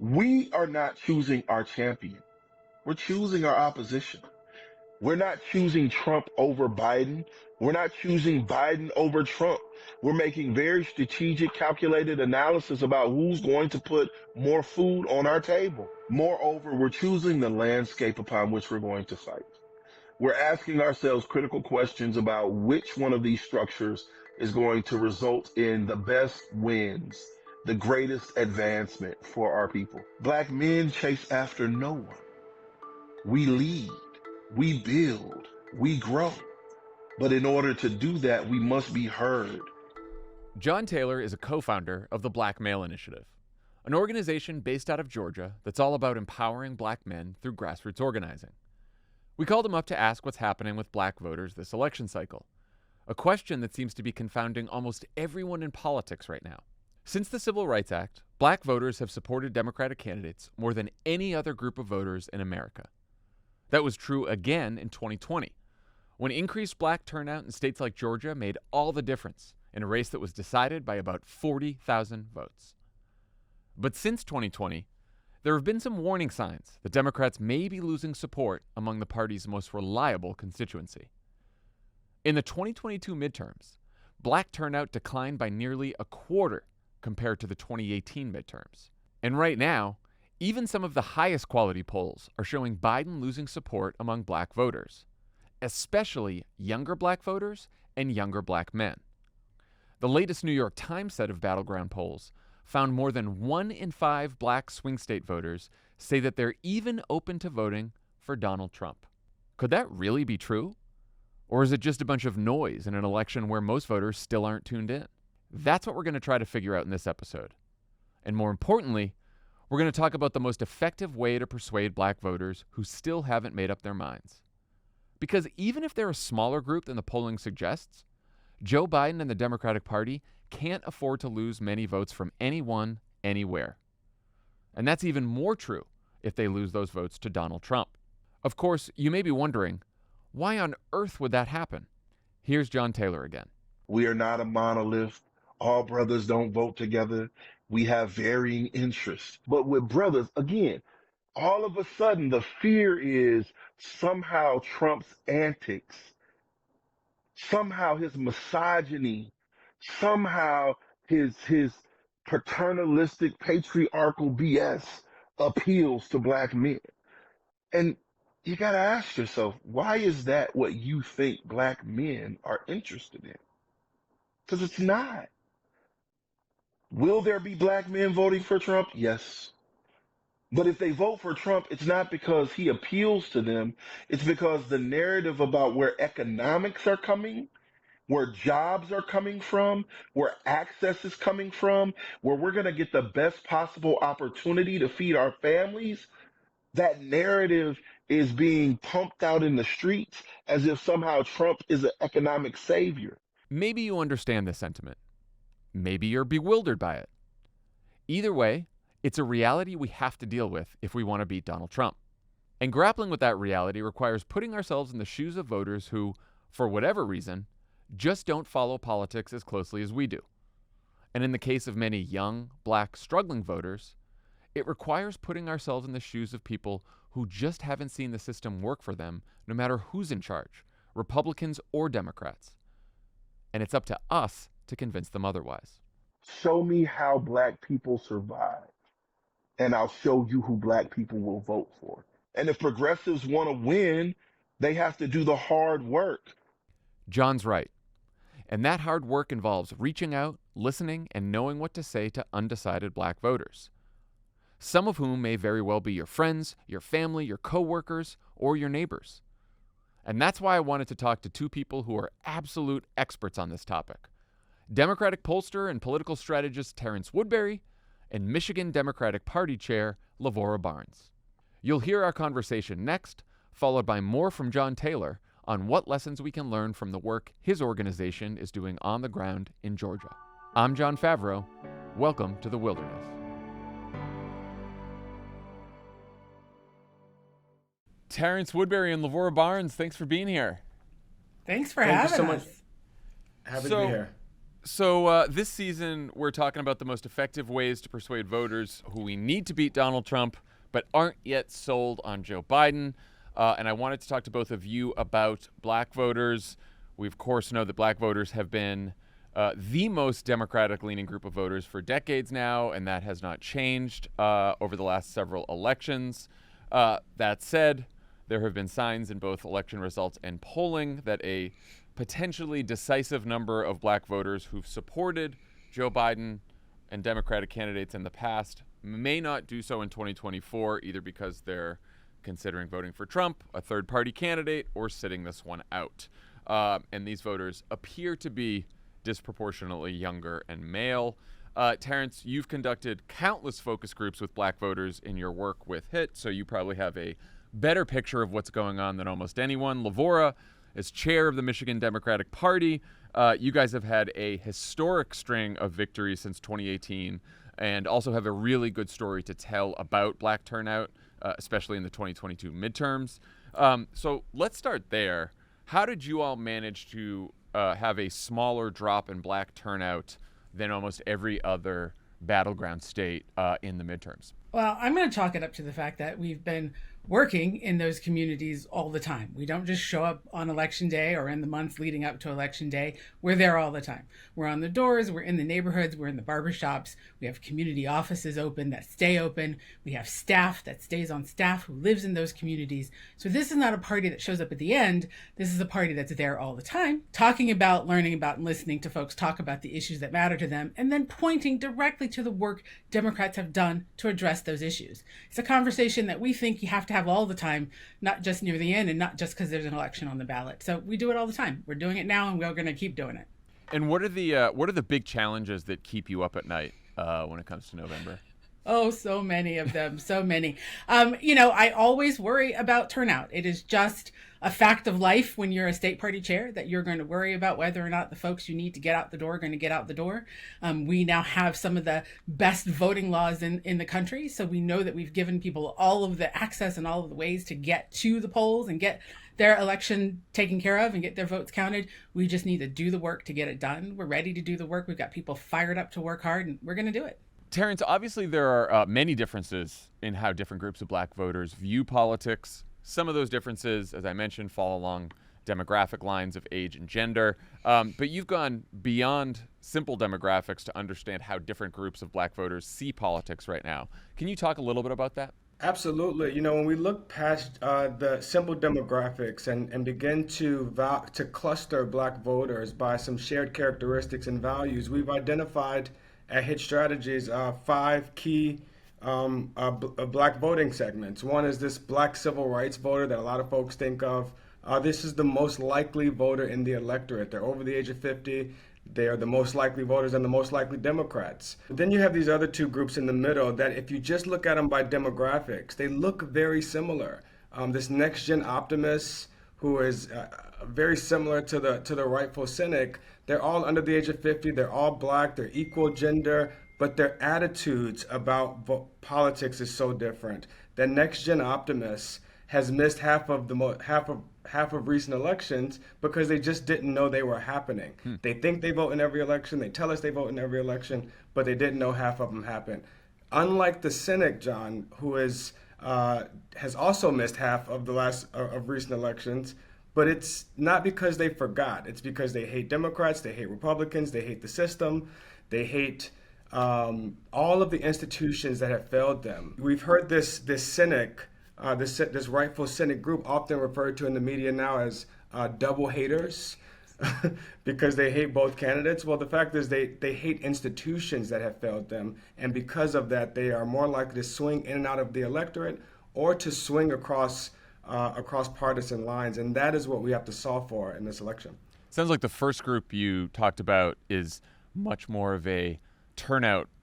We are not choosing our champion. We're choosing our opposition. We're not choosing Trump over Biden. We're not choosing Biden over Trump. We're making very strategic, calculated analysis about who's going to put more food on our table. Moreover, we're choosing the landscape upon which we're going to fight. We're asking ourselves critical questions about which one of these structures is going to result in the best wins, the greatest advancement for our people. Black men chase after no one. We lead, we build, we grow. But in order to do that, we must be heard. Jon Taylor is a co-founder of the Black Male Initiative, an organization based out of Georgia that's all about empowering black men through grassroots organizing. We called him up to ask what's happening with black voters this election cycle, a question that seems to be confounding almost everyone in politics right now. Since the Civil Rights Act, black voters have supported Democratic candidates more than any other group of voters in America. That was true again in 2020, when increased black turnout in states like Georgia made all the difference in a race that was decided by about 40,000 votes. But since 2020, there have been some warning signs that Democrats may be losing support among the party's most reliable constituency. In the 2022 midterms, black turnout declined by nearly a quarter compared to the 2018 midterms. And right now, even some of the highest quality polls are showing Biden losing support among black voters, especially younger black voters and younger black men. The latest New York Times set of battleground polls found more than 1 in 5 black swing state voters say that they're even open to voting for Donald Trump. Could that really be true? Or is it just a bunch of noise in an election where most voters still aren't tuned in? That's what we're going to try to figure out in this episode. And more importantly, we're going to talk about the most effective way to persuade black voters who still haven't made up their minds. Because even if they're a smaller group than the polling suggests, Joe Biden and the Democratic Party can't afford to lose many votes from anyone, anywhere. And that's even more true if they lose those votes to Donald Trump. Of course, you may be wondering, why on earth would that happen? Here's Jon Taylor again. We are not a monolith. All brothers don't vote together. We have varying interests. But with brothers, again, all of a sudden the fear is somehow Trump's antics, somehow his misogyny, somehow his paternalistic patriarchal BS appeals to black men. And you got to ask yourself, why is that what you think black men are interested in? Because it's not. Will there be black men voting for Trump? Yes. But if they vote for Trump, it's not because he appeals to them. It's because the narrative about where economics are coming, where jobs are coming from, where access is coming from, where we're going to get the best possible opportunity to feed our families, that narrative is being pumped out in the streets as if somehow Trump is an economic savior. Maybe you understand this sentiment. Maybe you're bewildered by it. Either way, it's a reality we have to deal with if we want to beat Donald Trump. And grappling with that reality requires putting ourselves in the shoes of voters who, for whatever reason, just don't follow politics as closely as we do. And in the case of many young, black, struggling voters, it requires putting ourselves in the shoes of people who just haven't seen the system work for them, no matter who's in charge, Republicans or Democrats. And it's up to us to convince them otherwise. Show me how black people survive, and I'll show you who black people will vote for. And if progressives want to win, they have to do the hard work. Jon's right. And that hard work involves reaching out, listening, and knowing what to say to undecided black voters, some of whom may very well be your friends, your family, your coworkers, or your neighbors. And that's why I wanted to talk to two people who are absolute experts on this topic: Democratic pollster and political strategist Terrance Woodbury, and Michigan Democratic Party Chair Lavora Barnes. You'll hear our conversation next, followed by more from Jon Taylor on what lessons we can learn from the work his organization is doing on the ground in Georgia. I'm Jon Favreau. Welcome to the Wilderness. Terrance Woodbury and Lavora Barnes, thanks for being here. Thanks for Thank you having so us. much. Happy to be here. So this season, we're talking about the most effective ways to persuade voters who we need to beat Donald Trump, but aren't yet sold on Joe Biden. And I wanted to talk to both of you about black voters. We, of course, know that black voters have been the most Democratic-leaning group of voters for decades now, and that has not changed over the last several elections. That said, there have been signs in both election results and polling that a potentially decisive number of black voters who've supported Joe Biden and Democratic candidates in the past may not do so in 2024, either because they're considering voting for Trump, a third-party candidate, or sitting this one out. And these voters appear to be disproportionately younger and male. Terrance, you've conducted countless focus groups with black voters in your work with HIT, so you probably have a better picture of what's going on than almost anyone. Lavora, as chair of the Michigan Democratic Party, you guys have had a historic string of victories since 2018 and also have a really good story to tell about black turnout, especially in the 2022 midterms. So let's start there. How did you all manage to have a smaller drop in black turnout than almost every other battleground state in the midterms? Well, I'm going to chalk it up to the fact that we've been working in those communities all the time. We don't just show up on election day or in the months leading up to election day. We're there all the time. We're on the doors, we're in the neighborhoods, we're in the barbershops. We have community offices open that stay open. We have staff that stays on staff who lives in those communities. So this is not a party that shows up at the end. This is a party that's there all the time, talking about, learning about, and listening to folks talk about the issues that matter to them, and then pointing directly to the work Democrats have done to address those issues. It's a conversation that we think you have to have all the time, not just near the end and not just because there's an election on the ballot. So we do it all the time. We're doing it now and we're going to keep doing it. And what are the big challenges that keep you up at night when it comes to November? Oh, so many of them, so many. I always worry about turnout. It is just a fact of life when you're a state party chair that you're going to worry about whether or not the folks you need to get out the door are going to get out the door. We now have some of the best voting laws in the country. So we know that we've given people all of the access and all of the ways to get to the polls and get their election taken care of and get their votes counted. We just need to do the work to get it done. We're ready to do the work. We've got people fired up to work hard, and we're going to do it. Terrance, obviously there are many differences in how different groups of black voters view politics. Some of those differences, as I mentioned, fall along demographic lines of age and gender. But you've gone beyond simple demographics to understand how different groups of black voters see politics right now. Can you talk a little bit about that? Absolutely. When we look past the simple demographics and begin to cluster black voters by some shared characteristics and values, we've identified at HIT Strategies 5 key black voting segments. One is this black civil rights voter that a lot of folks think of. This is the most likely voter in the electorate. They're over the age of 50. They are the most likely voters and the most likely Democrats. Then you have these other two groups in the middle that if you just look at them by demographics, they look very similar. This next-gen optimist who is very similar to the rightful cynic, they're all under the age of 50. They're all black. They're equal gender, but their attitudes about politics is so different. The next-gen optimist has missed half of recent elections because they just didn't know they were happening. They think they vote in every election. They tell us they vote in every election, but they didn't know half of them happen. Unlike the cynic, Jon, who has also missed half of of recent elections, but it's not because they forgot. It's because they hate Democrats, they hate Republicans, they hate the system, they hate all of the institutions that have failed them. We've heard this cynic. This rightful cynic group often referred to in the media now as double haters because they hate both candidates. Well, the fact is they hate institutions that have failed them. And because of that, they are more likely to swing in and out of the electorate or to swing across partisan lines. And that is what we have to solve for in this election. Sounds like the first group you talked about is much more of a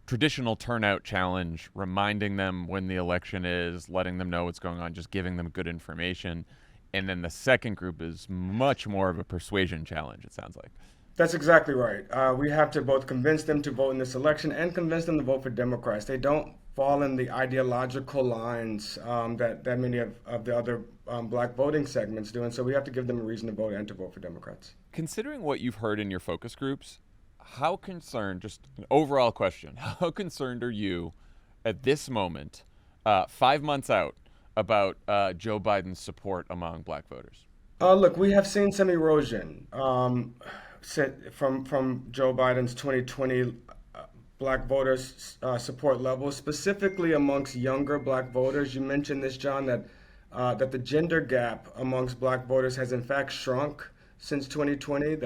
traditional turnout challenge, reminding them when the election is, letting them know what's going on, just giving them good information. And then the second group is much more of a persuasion challenge, it sounds like. That's exactly right. We have to both convince them to vote in this election and convince them to vote for Democrats. They don't fall in the ideological lines that many of the other black voting segments do. And so we have to give them a reason to vote and to vote for Democrats. Considering what you've heard in your focus groups, how concerned, just an overall question, how concerned are you at this moment, 5 months out, about Joe Biden's support among black voters? Look, we have seen some erosion from Joe Biden's 2020 black voters support levels, specifically amongst younger black voters. You mentioned this, John, that the gender gap amongst black voters has in fact shrunk since 2020.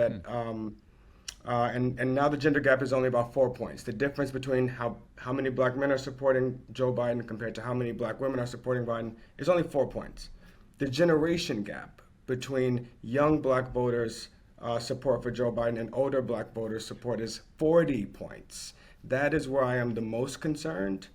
And now the gender gap is only about 4 points. The difference between how many black men are supporting Joe Biden compared to how many black women are supporting Biden is only 4 points. The generation gap between young black voters' support for Joe Biden and older black voters' support is 40 points. That is where I am the most concerned,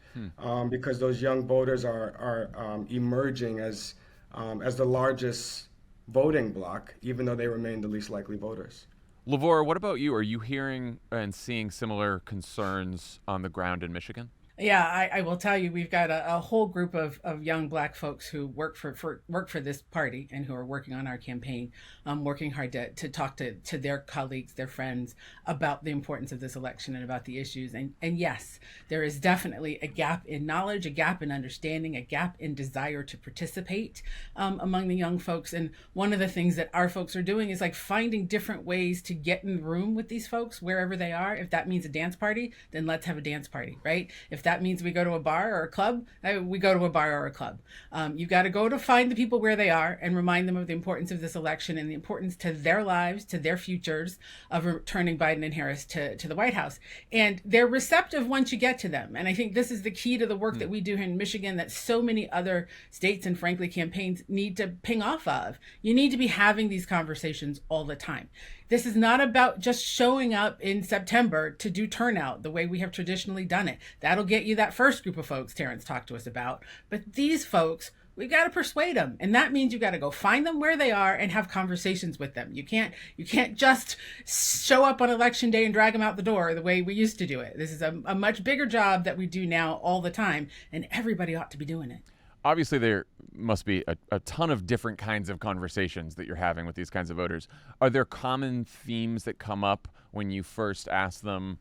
because those young voters are emerging as the largest voting bloc, even though they remain the least likely voters. Lavora, what about you? Are you hearing and seeing similar concerns on the ground in Michigan? Yeah, I will tell you, we've got a whole group of young black folks who work for this party and who are working on our campaign, working hard to talk to their colleagues, their friends about the importance of this election and about the issues. And yes, there is definitely a gap in knowledge, a gap in understanding, a gap in desire to participate among the young folks. And one of the things that our folks are doing is like finding different ways to get in the room with these folks wherever they are. If that means a dance party, then let's have a dance party, right? If that means we go to a bar or a club, we go to a bar or a club. You've got to go to find the people where they are and remind them of the importance of this election and the importance to their lives, to their futures of returning Biden and Harris to the White House. And they're receptive once you get to them. And I think this is the key to the work that we do here in Michigan that so many other states and frankly campaigns need to ping off of. You need to be having these conversations all the time. This is not about just showing up in September to do turnout the way we have traditionally done it. That'll get you that first group of folks Terrance talked to us about. But these folks, we've got to persuade them. And that means you got to go find them where they are and have conversations with them. You can't just show up on election day and drag them out the door the way we used to do it. This is a much bigger job that we do now all the time, and everybody ought to be doing it. Obviously, there must be a ton of different kinds of conversations that you're having with these kinds of voters. Are there common themes that come up when you first ask them,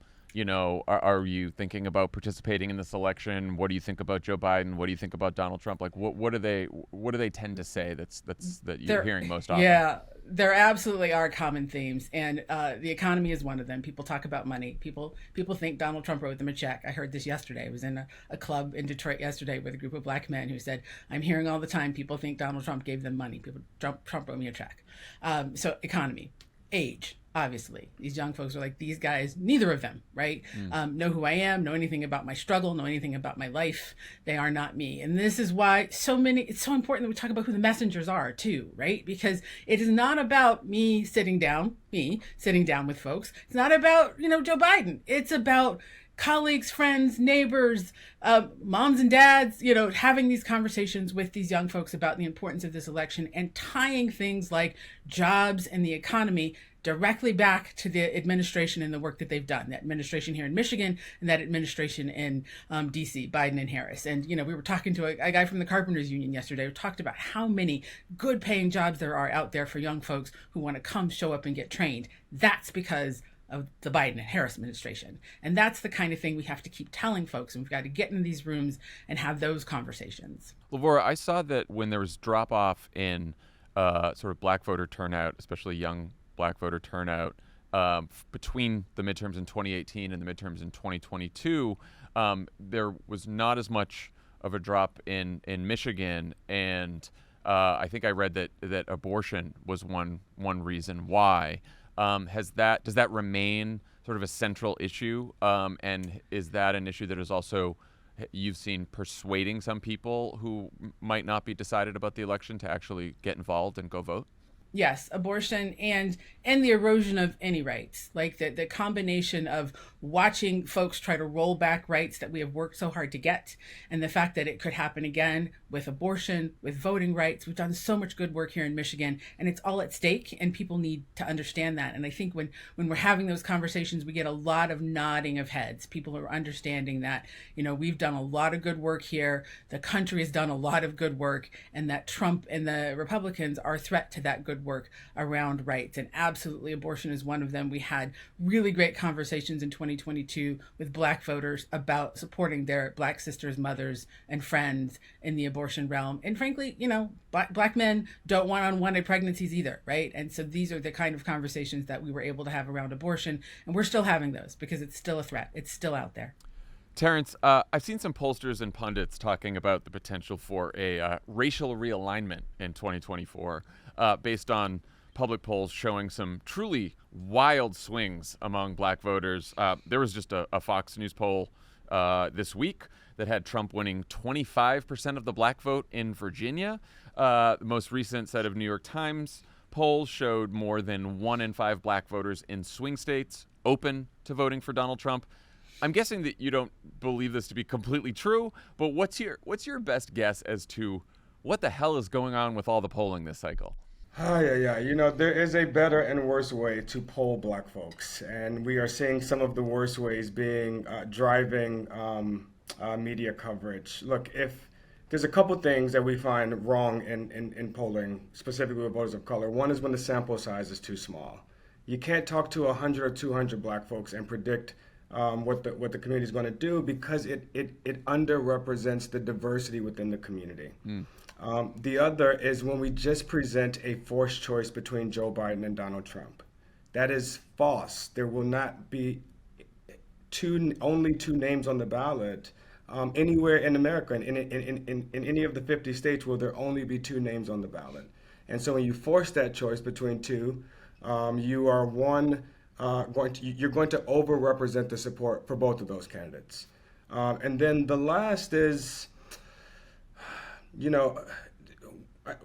are you thinking about participating in this election? What do you think about Joe Biden? What do you think about Donald Trump? Like, what do they tend to say that you're hearing most often? Yeah, there absolutely are common themes, and the economy is one of them. People talk about money. People think Donald Trump wrote them a check. I heard this yesterday. I was in a club in Detroit yesterday with a group of black men who said, "I'm hearing all the time people think Donald Trump gave them money. Trump wrote me a check." So economy, age. Obviously, these young folks are like, these guys, neither of them, right? Know who I am, know anything about my struggle, know anything about my life. They are not me. And this is why it's so important that we talk about who the messengers are too, right? Because it is not about me sitting down with folks. It's not about, Joe Biden. It's about colleagues, friends, neighbors, moms and dads, having these conversations with these young folks about the importance of this election and tying things like jobs and the economy directly back to the administration and the work that they've done, that administration here in Michigan and that administration in DC, Biden and Harris. And, we were talking to a guy from the Carpenters Union yesterday who talked about how many good paying jobs there are out there for young folks who want to come show up and get trained. That's because of the Biden and Harris administration. And that's the kind of thing we have to keep telling folks. And we've got to get in these rooms and have those conversations. Lavora, I saw that when there was drop off in sort of black voter turnout, especially young black voter turnout, between the midterms in 2018 and the midterms in 2022, there was not as much of a drop in Michigan. And I think I read that abortion was one reason why. Does that remain sort of a central issue? And is that an issue that is also, you've seen persuading some people who might not be decided about the election to actually get involved and go vote? Yes, abortion and the erosion of any rights, like the combination of watching folks try to roll back rights that we have worked so hard to get, and the fact that it could happen again with abortion, with voting rights. We've done so much good work here in Michigan, and it's all at stake, and people need to understand that. And I think when we're having those conversations, we get a lot of nodding of heads. People are understanding that, we've done a lot of good work here. The country has done a lot of good work, and that Trump and the Republicans are a threat to that good work around rights. And absolutely, abortion is one of them. We had really great conversations in 2022 with Black voters about supporting their Black sisters, mothers, and friends in the abortion realm. And frankly, Black men don't want unwanted pregnancies either, right? And so these are the kind of conversations that we were able to have around abortion, and we're still having those because it's still a threat. It's still out there. Terrance, I've seen some pollsters and pundits talking about the potential for a racial realignment in 2024 based on public polls showing some truly wild swings among Black voters. There was just a Fox News poll this week that had Trump winning 25% of the Black vote in Virginia. The most recent set of New York Times polls showed more than 1 in 5 Black voters in swing states open to voting for Donald Trump. I'm guessing that you don't believe this to be completely true, but what's your best guess as to what the hell is going on with all the polling this cycle? Yeah. There is a better and worse way to poll Black folks, and we are seeing some of the worst ways being driving media coverage. Look, if there's a couple things that we find wrong in polling, specifically with voters of color. One is when the sample size is too small. You can't talk to 100 or 200 Black folks and predict what the community is going to do because it underrepresents the diversity within the community. The other is when we just present a forced choice between Joe Biden and Donald Trump. That is false. There will not be only two names on the ballot anywhere in America, in any of the 50 states, will there only be 2 names on the ballot. And so when you force that choice between two, you are you're going to overrepresent the support for both of those candidates. And then the last is,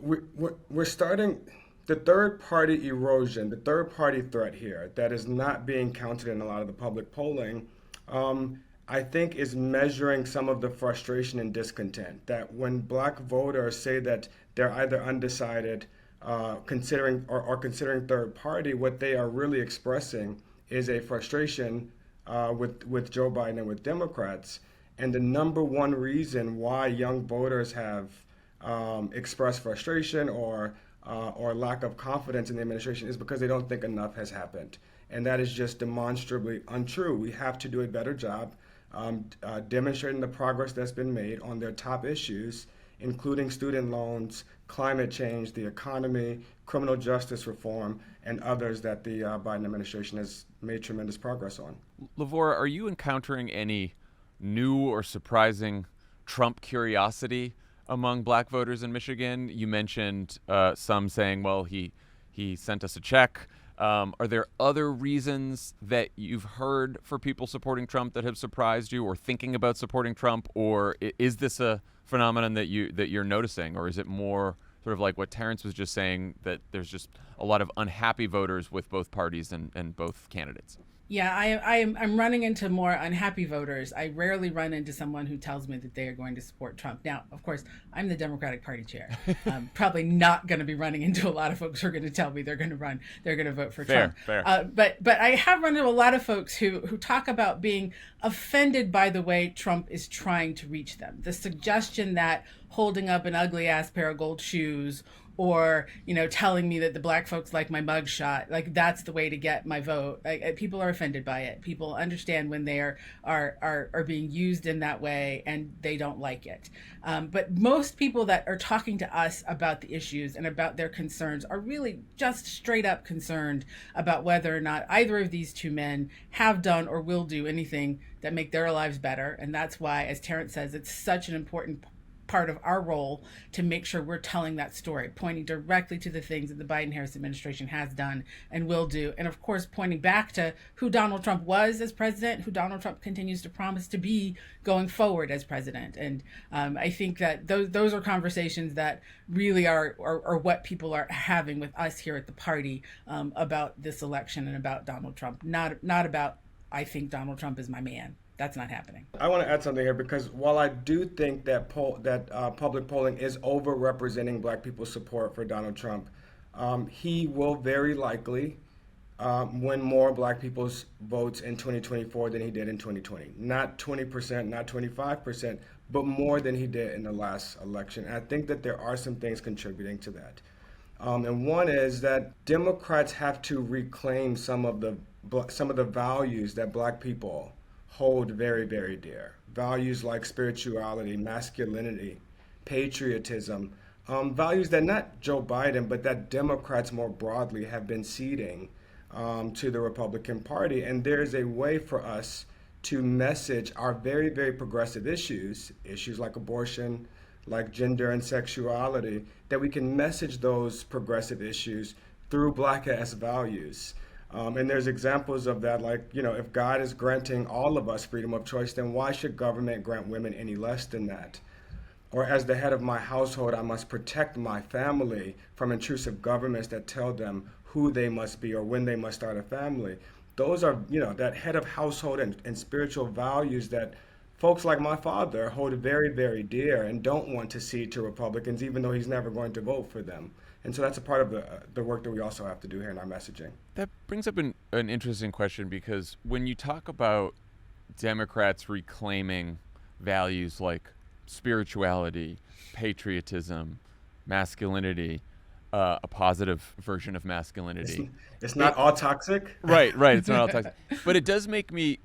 we're starting the third party erosion, the third party threat here that is not being counted in a lot of the public polling, I think is measuring some of the frustration and discontent that when Black voters say that they're either undecided, considering third party, what they are really expressing is a frustration with Joe Biden and with Democrats. And the number one reason why young voters have expressed frustration or lack of confidence in the administration is because they don't think enough has happened. And that is just demonstrably untrue. We have to do a better job demonstrating the progress that's been made on their top issues, including student loans, climate change, the economy, criminal justice reform, and others that the Biden administration has made tremendous progress on. Lavora, are you encountering any new or surprising Trump curiosity among Black voters in Michigan? You mentioned some saying, well, he sent us a check. Are there other reasons that you've heard for people supporting Trump that have surprised you or thinking about supporting Trump? Or is this a phenomenon that you're noticing? Or is it more sort of like what Terrance was just saying, that there's just a lot of unhappy voters with both parties and both candidates? Yeah, I'm running into more unhappy voters. I rarely run into someone who tells me that they are going to support Trump. Now, of course, I'm the Democratic Party chair. Probably not going to be running into a lot of folks who are going to tell me they're going to vote for Trump. Fair. But I have run into a lot of folks who talk about being offended by the way Trump is trying to reach them. The suggestion that holding up an ugly ass pair of gold shoes or, telling me that the Black folks like my mugshot, like that's the way to get my vote. People are offended by it. People understand when they are being used in that way and they don't like it. But most people that are talking to us about the issues and about their concerns are really just straight up concerned about whether or not either of these two men have done or will do anything that make their lives better. And that's why, as Terrance says, it's such an important part of our role to make sure we're telling that story, pointing directly to the things that the Biden-Harris administration has done and will do. And of course, pointing back to who Donald Trump was as president, who Donald Trump continues to promise to be going forward as president. And I think that those are conversations that really are what people are having with us here at the party about this election and about Donald Trump, not about I think Donald Trump is my man. That's not happening. I want to add something here because while I do think that public polling is overrepresenting Black people's support for Donald Trump, he will very likely win more Black people's votes in 2024 than he did in 2020. Not 20%, not 25%, but more than he did in the last election. And I think that there are some things contributing to that. And one is that Democrats have to reclaim some of the values that Black people hold very, very dear. Values like spirituality, masculinity, patriotism, values that not Joe Biden, but that Democrats more broadly have been ceding to the Republican Party. And there's a way for us to message our very, very progressive issues like abortion, like gender and sexuality, that we can message those progressive issues through Black-ass values. And there's examples of that, like, if God is granting all of us freedom of choice, then why should government grant women any less than that? Or as the head of my household, I must protect my family from intrusive governments that tell them who they must be or when they must start a family. Those are, that head of household and spiritual values that folks like my father hold very, very dear and don't want to cede to Republicans, even though he's never going to vote for them. And so that's a part of the work that we also have to do here in our messaging. That brings up an interesting question, because when you talk about Democrats reclaiming values like spirituality, patriotism, masculinity, a positive version of masculinity. It's not all toxic. Right. It's not all toxic. But it does make me,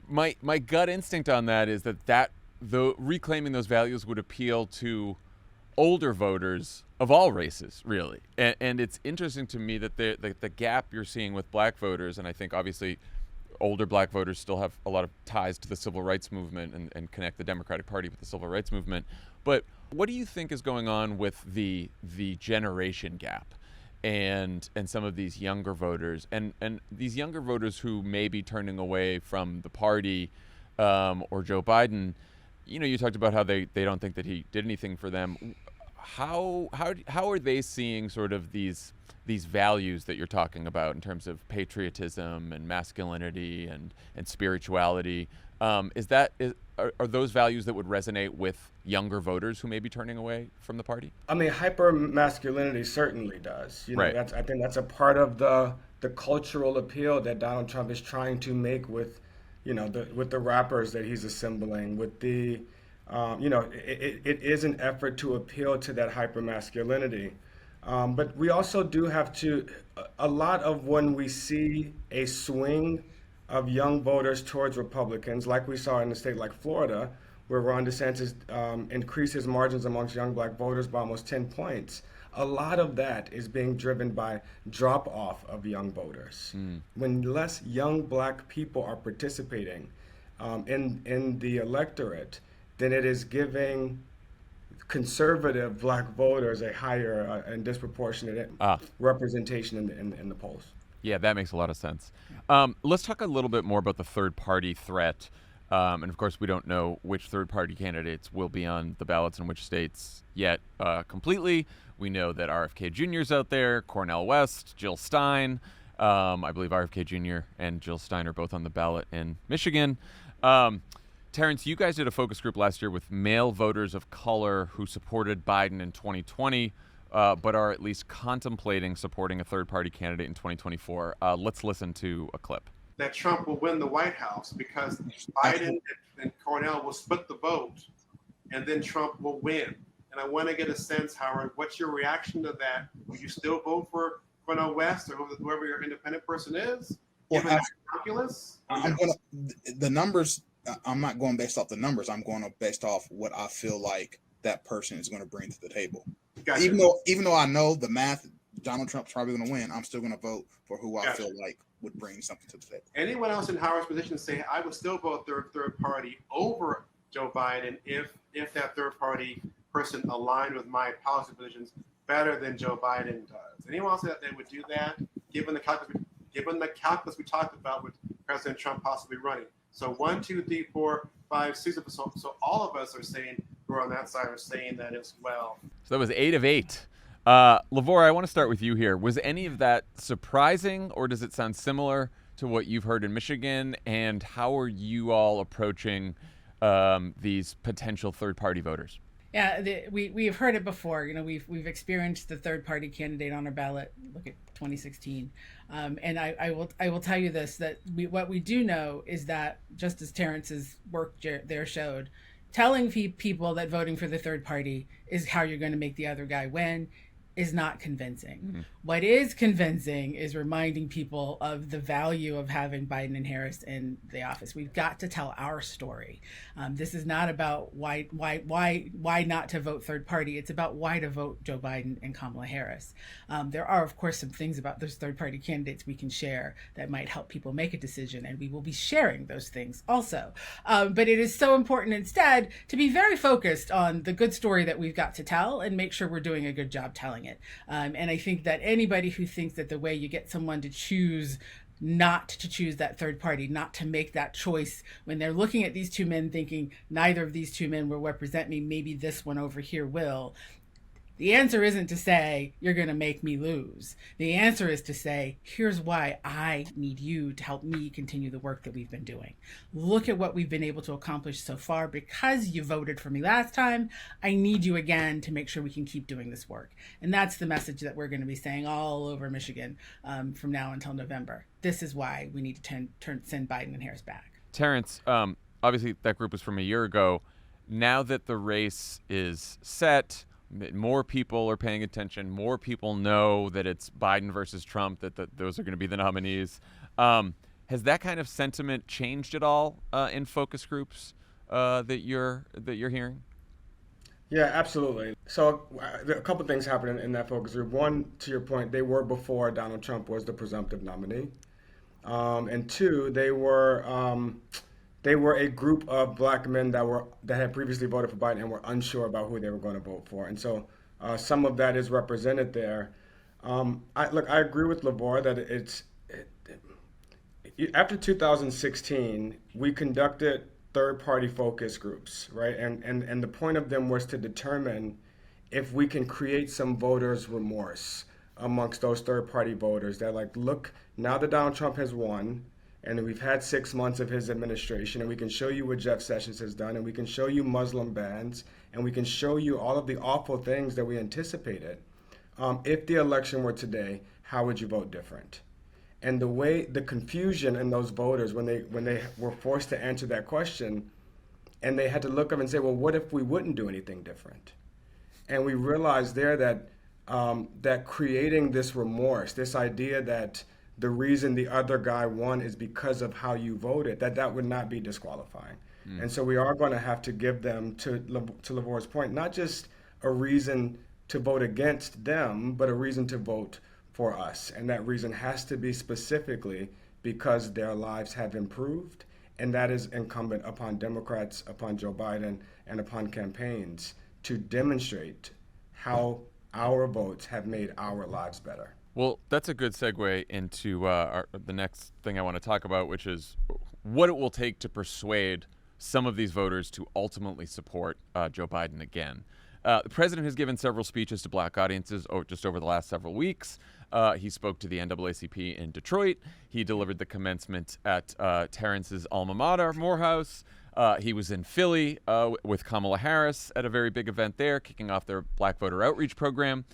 my gut instinct on that is that the reclaiming those values would appeal to older voters of all races, really. And it's interesting to me that the gap you're seeing with Black voters, and I think obviously older Black voters still have a lot of ties to the civil rights movement and connect the Democratic Party with the civil rights movement. But what do you think is going on with the generation gap and some of these younger voters and these younger voters who may be turning away from the party or Joe Biden? You talked about how they don't think that he did anything for them. How are they seeing sort of these values that you're talking about in terms of patriotism and masculinity and spirituality? Are those values that would resonate with younger voters who may be turning away from the party? I mean, hyper masculinity certainly does. Right. I think that's a part of the cultural appeal that Donald Trump is trying to make with the rappers that he's assembling, with the it is an effort to appeal to that hypermasculinity. But we also do have to, a lot of when we see a swing of young voters towards Republicans, like we saw in a state like Florida, where Ron DeSantis increased his margins amongst young Black voters by almost 10 points. A lot of that is being driven by drop-off of young voters. When less young Black people are participating in the electorate, then it is giving conservative Black voters a higher and disproportionate representation in the polls. Yeah, that makes a lot of sense. Let's talk a little bit more about the third-party threat. And of course, we don't know which third-party candidates will be on the ballots in which states yet completely. We know that RFK Jr. is out there, Cornel West, Jill Stein. I believe RFK Jr. and Jill Stein are both on the ballot in Michigan. Terrance, you guys did a focus group last year with male voters of color who supported Biden in 2020, but are at least contemplating supporting a third-party candidate in 2024. Let's listen to a clip. That Trump will win the White House because Biden and Cornel will split the vote, and then Trump will win. And I want to get a sense, Howard, what's your reaction to that? Will you still vote for Cornel West or whoever your independent person is? Given that calculus? The numbers, I'm not going based off the numbers. I'm going based off what I feel like that person is going to bring to the table. Gotcha. Even though I know the math, Donald Trump's probably going to win, I'm still going to vote for who I feel like would bring something to the table. Anyone else in Howard's position say, I would still vote third party over Joe Biden if that third party person aligned with my policy positions better than Joe Biden does. Anyone else that would do that, given the calculus we talked about with President Trump possibly running? So 1, 2, 3, 4, 5, 6 of us. So all of us are saying, who are on that side, are saying that as well. So that was 8 of 8. Lavora, I want to start with you here. Was any of that surprising, or does it sound similar to what you've heard in Michigan, and how are you all approaching these potential third-party voters? Yeah, we have heard it before. We've experienced the third party candidate on our ballot. Look at 2016, and I will tell you this, that what we do know is that, just as Terrance's work there showed, telling people that voting for the third party is how you're going to make the other guy win is not convincing. Mm-hmm. What is convincing is reminding people of the value of having Biden and Harris in the office. We've got to tell our story. This is not about why not to vote third party. It's about why to vote Joe Biden and Kamala Harris. There are, of course, some things about those third party candidates we can share that might help people make a decision, and we will be sharing those things also. But it is so important instead to be very focused on the good story that we've got to tell and make sure we're doing a good job telling it. And I think that anybody who thinks that the way you get someone to choose not to choose that third party, not to make that choice when they're looking at these two men thinking neither of these two men will represent me, maybe this one over here will. The answer isn't to say, you're going to make me lose. The answer is to say, here's why I need you to help me continue the work that we've been doing. Look at what we've been able to accomplish so far. Because you voted for me last time, I need you again to make sure we can keep doing this work. And that's the message that we're going to be saying all over Michigan from now until November. This is why we need to send Biden and Harris back. Terrance, obviously that group was from a year ago. Now that the race is set, more people are paying attention. More people know that it's Biden versus Trump, that those are going to be the nominees. Has that kind of sentiment changed at all in focus groups that you're hearing? Yeah, absolutely. So a couple of things happened in that focus group. One, to your point, they were before Donald Trump was the presumptive nominee. And two, they were a group of black men that had previously voted for Biden and were unsure about who they were going to vote for. And so some of that is represented there. I agree with Lavora that after 2016, we conducted third-party focus groups, right? And the point of them was to determine if we can create some voters' remorse amongst those third-party voters that, like, look, now that Donald Trump has won, and we've had 6 months of his administration, and we can show you what Jeff Sessions has done, and we can show you Muslim bans, and we can show you all of the awful things that we anticipated. If the election were today, how would you vote different? And the confusion in those voters when they were forced to answer that question, and they had to look up and say, well, what if we wouldn't do anything different? And we realized there that creating this remorse, this idea that the reason the other guy won is because of how you voted, that would not be disqualifying. And so we are going to have to give them, to Lavora's point, not just a reason to vote against them, but a reason to vote for us. And that reason has to be specifically because their lives have improved. And that is incumbent upon Democrats, upon Joe Biden, and upon campaigns to demonstrate how our votes have made our lives better. Well, that's a good segue into the next thing I want to talk about, which is what it will take to persuade some of these voters to ultimately support Joe Biden again. The president has given several speeches to black audiences just over the last several weeks. He spoke to the NAACP in Detroit. He delivered the commencement at Terrance's alma mater, Morehouse. He was in Philly with Kamala Harris at a very big event there, kicking off their black voter outreach program.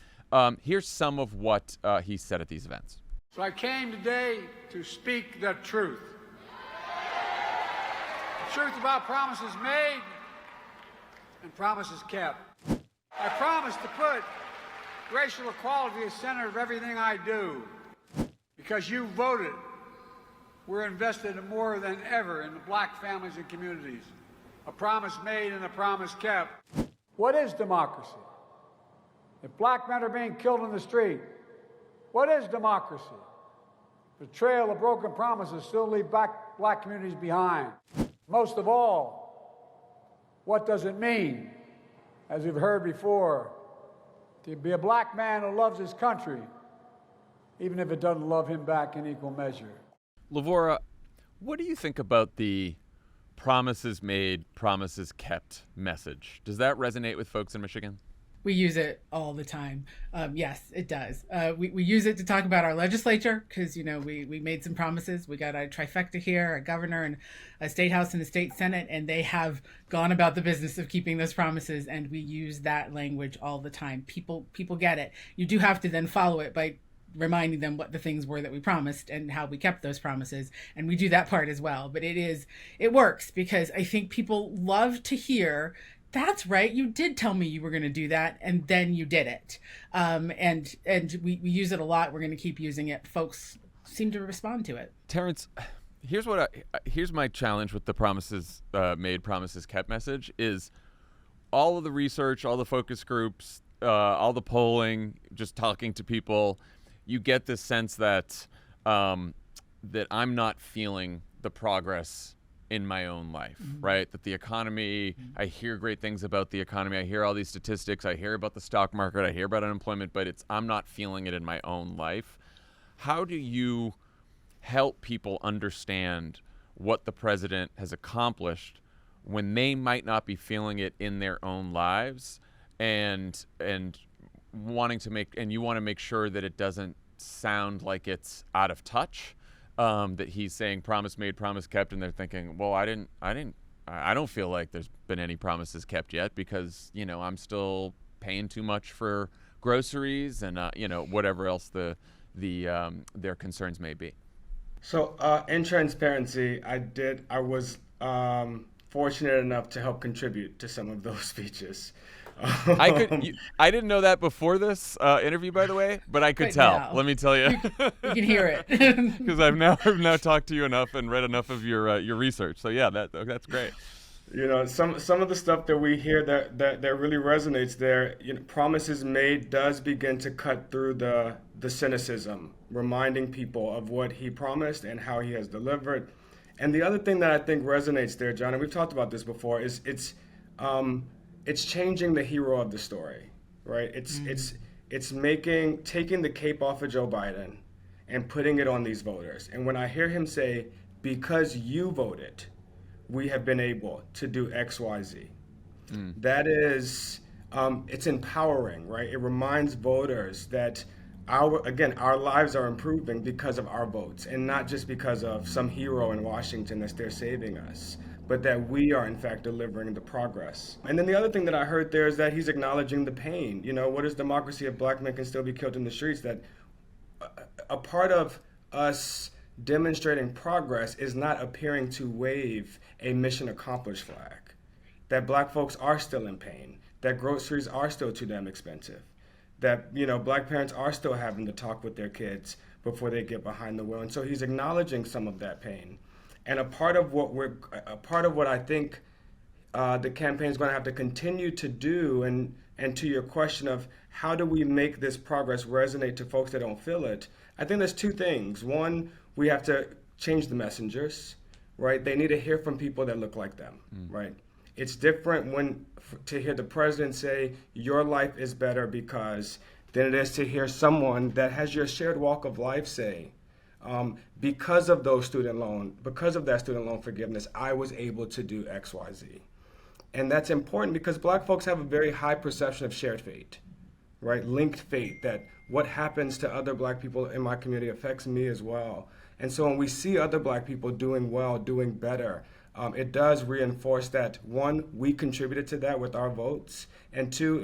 Here's some of what he said at these events. So I came today to speak the truth. The truth about promises made and promises kept. I promise to put racial equality at the center of everything I do. Because you voted, we're invested in more than ever in the black families and communities. A promise made and a promise kept. What is democracy? If black men are being killed in the street, what is democracy? The trail of broken promises still leave black communities behind. Most of all, what does it mean, as we've heard before, to be a black man who loves his country, even if it doesn't love him back in equal measure? Lavora, what do you think about the promises made, promises kept message? Does that resonate with folks in Michigan? We use it all the time. Yes, it does. We use it to talk about our legislature because, we made some promises. We got a trifecta here, a governor and a state house and a state senate, and they have gone about the business of keeping those promises. And we use that language all the time. People get it. You do have to then follow it by reminding them what the things were that we promised and how we kept those promises. And we do that part as well. But it works because I think people love to hear, that's right, you did tell me you were going to do that, and then you did it. And we use it a lot. We're going to keep using it. Folks seem to respond to it. Terrance, here's my challenge with the promises made, promises kept message is all of the research, all the focus groups, all the polling, just talking to people, you get this sense that that I'm not feeling the progress in my own life, right? That the economy, I hear great things about the economy. I hear all these statistics. I hear about the stock market. I hear about unemployment, but I'm not feeling it in my own life. How do you help people understand what the president has accomplished when they might not be feeling it in their own lives, and wanting to you want to make sure that it doesn't sound like it's out of touch? That he's saying promise made, promise kept, and they're thinking, well, I don't feel like there's been any promises kept yet because, I'm still paying too much for groceries and, whatever else their concerns may be. So in transparency, I was fortunate enough to help contribute to some of those speeches. I didn't know that before this interview, by the way, but I could tell. Now, let me tell you. You can hear it because I've now talked to you enough and read enough of your research. So yeah, that's great. Some of the stuff that we hear that really resonates there. Promises made does begin to cut through the cynicism, reminding people of what he promised and how he has delivered. And the other thing that I think resonates there, John, and we've talked about this before, is it's changing the hero of the story, right? It's taking the cape off of Joe Biden and putting it on these voters. And when I hear him say, because you voted, we have been able to do X, Y, Z. That is, it's empowering, right? It reminds voters that our lives are improving because of our votes, and not just because of some hero in Washington that's there saving us, but that we are in fact delivering the progress. And then the other thing that I heard there is that he's acknowledging the pain. What is democracy if black men can still be killed in the streets? That a part of us demonstrating progress is not appearing to wave a mission accomplished flag. That black folks are still in pain, that groceries are still too damn expensive, that black parents are still having to talk with their kids before they get behind the wheel. And so he's acknowledging some of that pain. And a part of what I think the campaign is going to have to continue to do, and to your question of how do we make this progress resonate to folks that don't feel it, I think there's two things. One, we have to change the messengers, right? They need to hear from people that look like them, right? It's different to hear the president say your life is better because than it is to hear someone that has your shared walk of life say, because of that student loan forgiveness, I was able to do X, Y, Z. And that's important because black folks have a very high perception of shared fate, right? Linked fate, that what happens to other black people in my community affects me as well. And so when we see other black people doing well, doing better, it does reinforce that, one, we contributed to that with our votes, and two,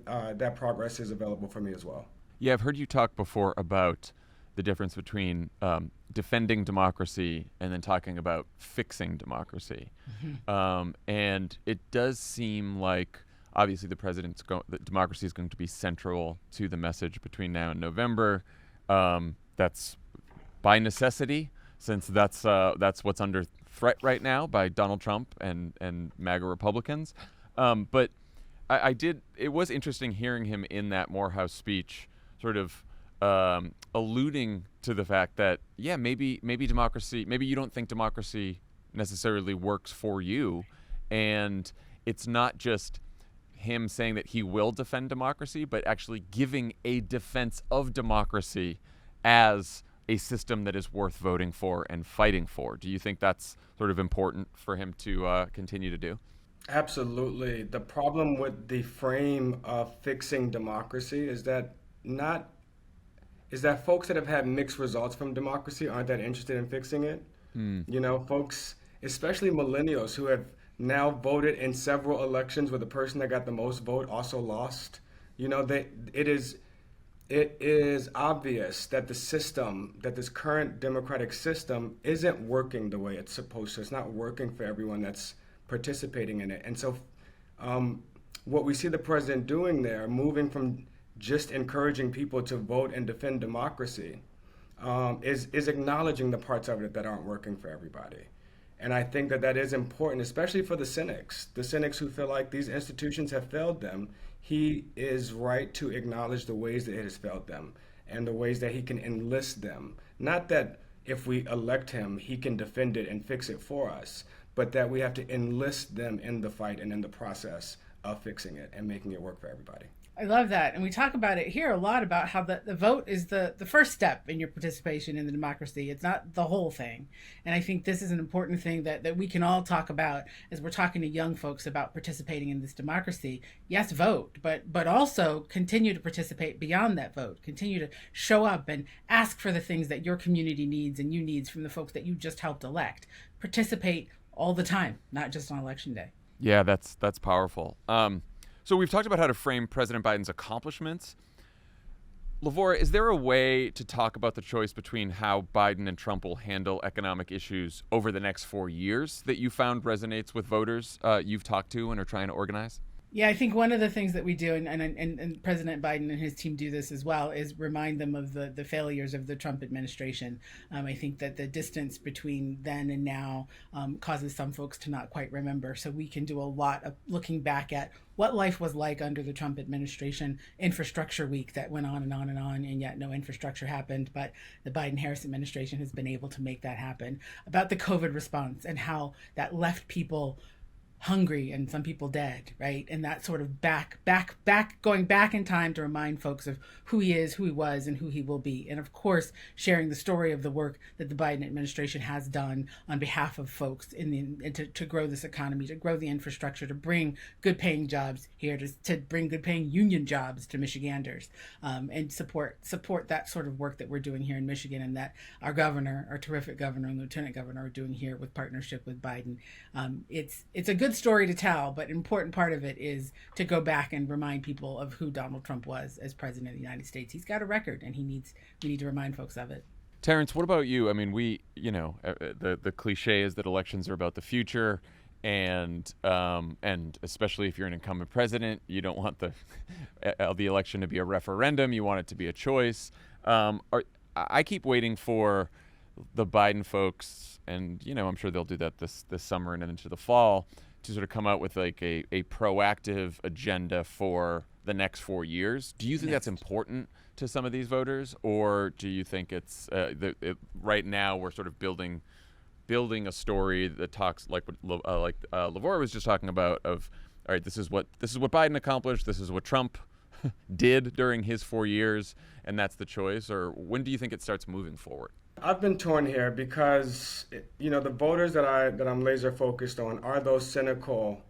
that progress is available for me as well. Yeah, I've heard you talk before about the difference between defending democracy and then talking about fixing democracy. And it does seem like, obviously, that democracy is going to be central to the message between now and November. That's by necessity, since that's what's under threat right now by Donald Trump and MAGA Republicans. But it was interesting hearing him in that Morehouse speech sort of alluding to the fact that, yeah, maybe you don't think democracy necessarily works for you. And it's not just him saying that he will defend democracy, but actually giving a defense of democracy as a system that is worth voting for and fighting for. Do you think that's sort of important for him to continue to do? Absolutely. The problem with the frame of fixing democracy not is that folks that have had mixed results from democracy aren't that interested in fixing it. Hmm. You know, folks, especially millennials who have now voted in several elections where the person that got the most vote also lost. You know, it is obvious that the system, that this current democratic system isn't working the way it's supposed to. It's not working for everyone that's participating in it. And so what we see the president doing there, moving from just encouraging people to vote and defend democracy, is acknowledging the parts of it that aren't working for everybody. And I think that that is important, especially for the cynics who feel like these institutions have failed them. He is right to acknowledge the ways that it has failed them and the ways that he can enlist them. Not that if we elect him, he can defend it and fix it for us, but that we have to enlist them in the fight and in the process of fixing it and making it work for everybody. I love that. And we talk about it here a lot about how the vote is the first step in your participation in the democracy. It's not the whole thing. And I think this is an important thing that we can all talk about as we're talking to young folks about participating in this democracy. Yes, vote, but also continue to participate beyond that vote. Continue to show up and ask for the things that your community needs and you needs from the folks that you just helped elect. Participate all the time, not just on election day. Yeah, that's powerful. So we've talked about how to frame President Biden's accomplishments. Lavora, is there a way to talk about the choice between how Biden and Trump will handle economic issues over the next 4 years that you found resonates with voters you've talked to and are trying to organize? Yeah, I think one of the things that we do, and President Biden and his team do this as well, is remind them of the failures of the Trump administration. I think that the distance between then and now causes some folks to not quite remember. So we can do a lot of looking back at what life was like under the Trump administration, infrastructure week that went on and on and on, and yet no infrastructure happened. But the Biden-Harris administration has been able to make that happen. About the COVID response and how that left people hungry and some people dead, right? And that sort of going back in time to remind folks of who he is, who he was, and who he will be. And of course, sharing the story of the work that the Biden administration has done on behalf of folks to grow this economy, to grow the infrastructure, to bring good paying jobs here, to bring good paying union jobs to Michiganders, and support that sort of work that we're doing here in Michigan and that our governor, our terrific governor and lieutenant governor are doing here with partnership with Biden. It's a good story to tell, but an important part of it is to go back and remind people of who Donald Trump was as president of the United States. He's got a record, and we need to remind folks of it. Terrance, what about you? I mean, the cliche is that elections are about the future, and especially if you're an incumbent president, you don't want the election to be a referendum. You want it to be a choice. I keep waiting for the Biden folks, and I'm sure they'll do that this summer and into the fall, to sort of come out with like a proactive agenda for the next 4 years. Do you think that's important to some of these voters, or do you think it's right now we're sort of building a story that talks like what Lavora was just talking about of, all right, this is what Biden accomplished, this is what Trump did during his 4 years, and that's the choice? Or when do you think it starts moving forward? I've been torn here because, the voters that I'm laser focused on are those cynical,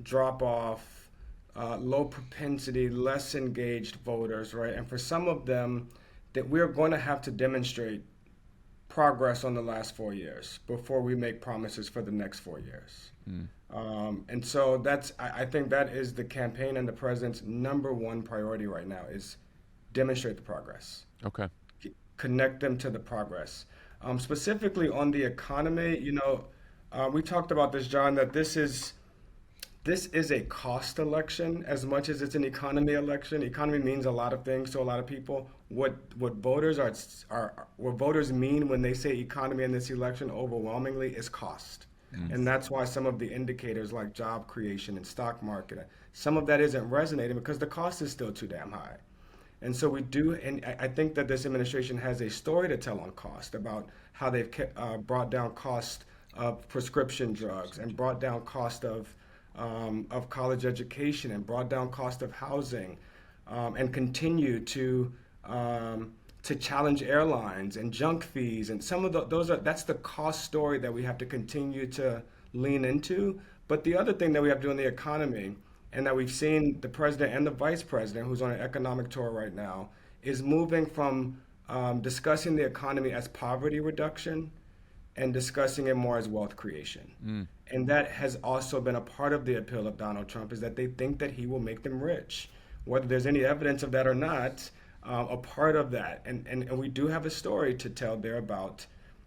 drop off, low propensity, less engaged voters, right? And for some of them, that we're going to have to demonstrate progress on the last 4 years before we make promises for the next 4 years. And so I think that is the campaign and the president's number one priority right now is demonstrate the progress. Okay. Connect them to the progress. Specifically on the economy, we talked about this, Jon, that this is a cost election as much as it's an economy election. Economy means a lot of things to a lot of people. What voters what voters mean when they say economy in this election overwhelmingly is cost. And that's why some of the indicators like job creation and stock market, some of that isn't resonating because the cost is still too damn high. And so and I think that this administration has a story to tell on cost, about how they've brought down cost of prescription drugs and brought down cost of college education and brought down cost of housing, and continue to challenge airlines and junk fees. And some of that's the cost story that we have to continue to lean into. But the other thing that we have to do in the economy, and that we've seen the president and the vice president, who's on an economic tour right now, is moving from discussing the economy as poverty reduction and discussing it more as wealth creation. And that has also been a part of the appeal of Donald Trump, is that they think that he will make them rich. Whether there's any evidence of that or not, a part of that. And we do have a story to tell there about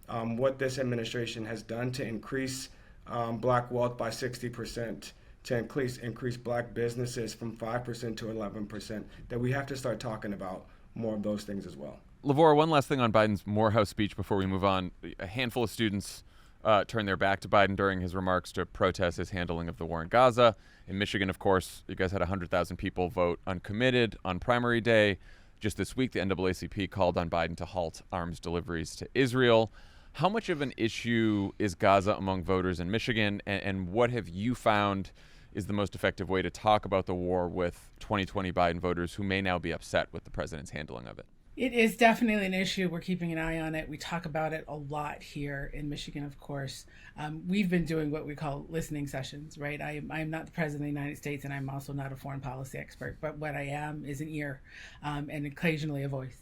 what this administration has done to increase black wealth by 60%, to increase black businesses from 5% to 11%, that we have to start talking about more of those things as well. Lavora, one last thing on Biden's Morehouse speech before we move on. A handful of students turned their back to Biden during his remarks to protest his handling of the war in Gaza. In Michigan, of course, you guys had 100,000 people vote uncommitted on primary day. Just this week, the NAACP called on Biden to halt arms deliveries to Israel. How much of an issue is Gaza among voters in Michigan, and what have you found is the most effective way to talk about the war with 2020 Biden voters who may now be upset with the president's handling of it? It is definitely an issue. We're keeping an eye on it. We talk about it a lot here in Michigan, of course. We've been doing what we call listening sessions, right? I am not the president of the United States, and I'm also not a foreign policy expert, but what I am is an ear and occasionally a voice.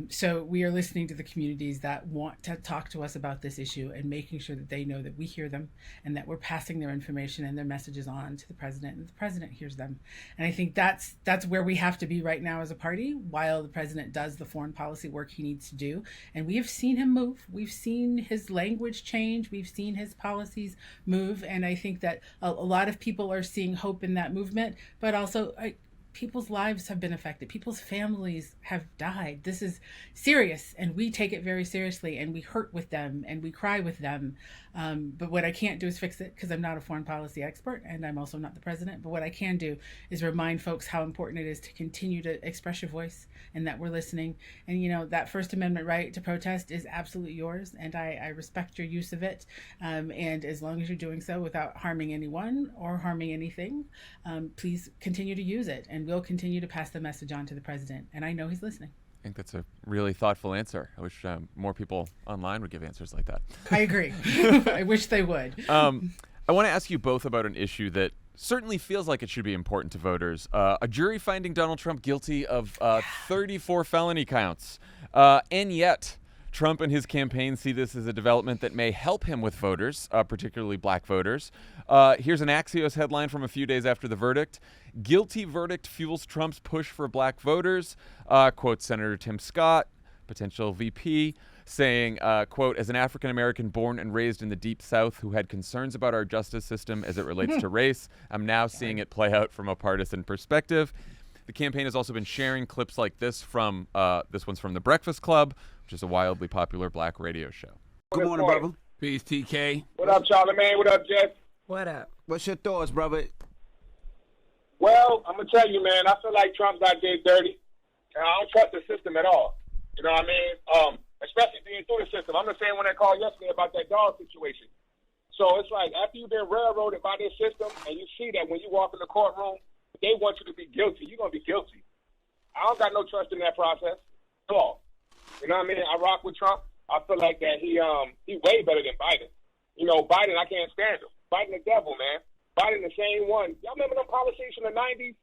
So we are listening to the communities that want to talk to us about this issue and making sure that they know that we hear them and that we're passing their information and their messages on to the president, and the president hears them. And I think that's where we have to be right now as a party, while the president does the foreign policy work he needs to do. And we have seen him move. We've seen his language change. We've seen his policies move. And I think that a lot of people are seeing hope in that movement, but also people's lives have been affected. People's families have died. This is serious, and we take it very seriously, and we hurt with them, and we cry with them. But what I can't do is fix it, because I'm not a foreign policy expert, and I'm also not the president. But what I can do is remind folks how important it is to continue to express your voice, and that we're listening. And, you know, that First Amendment right to protest is absolutely yours, and I respect your use of it. And as long as you're doing so without harming anyone or harming anything, please continue to use it. And we'll continue to pass the message on to the president. And I know he's listening. I think that's a really thoughtful answer. I wish more people online would give answers like that. I agree. I wish they would. I want to ask you both about an issue that certainly feels like it should be important to voters. A jury finding Donald Trump guilty of 34 felony counts. And yet, Trump and his campaign see this as a development that may help him with voters, particularly black voters. Here's an Axios headline from a few days after the verdict. Guilty verdict fuels Trump's push for black voters. Quote Senator Tim Scott, potential VP, saying, quote, as an African-American born and raised in the Deep South who had concerns about our justice system as it relates to race, I'm now seeing it play out from a partisan perspective. The campaign has also been sharing clips like this from, this one's from The Breakfast Club, which is a wildly popular black radio show. Good morning, brother. Peace, TK. What up, Charlamagne? What up, Jeff? What up? What's your thoughts, brother? Well, I'm going to tell you, man, I feel like Trump got did dirty. And I don't trust the system at all. You know what I mean? Especially being through the system. I'm the same one that called yesterday about that dog situation. So it's like, after you've been railroaded by this system, and you see that when you walk in the courtroom, they want you to be guilty. You're going to be guilty. I don't got no trust in that process at all. You know what I mean? I rock with Trump. I feel like that he way better than Biden. You know, Biden, I can't stand him. Biden the devil, man. Biden the same one. Y'all remember them policies from the 90s?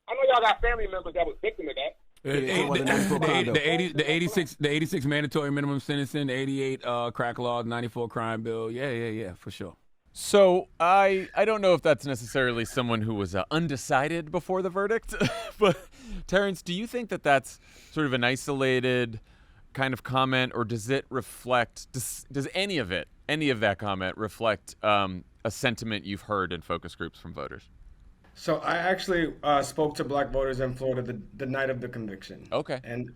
I know y'all got family members that was victim of that. The 86 mandatory minimum sentencing, the 88 crack law, 94 crime bill. Yeah, for sure. So I don't know if that's necessarily someone who was undecided before the verdict, but Terrance, do you think that that's sort of an isolated kind of comment, or does it reflect, does any of that comment reflect a sentiment you've heard in focus groups from voters? So I actually spoke to black voters in Florida the night of the conviction. Okay. And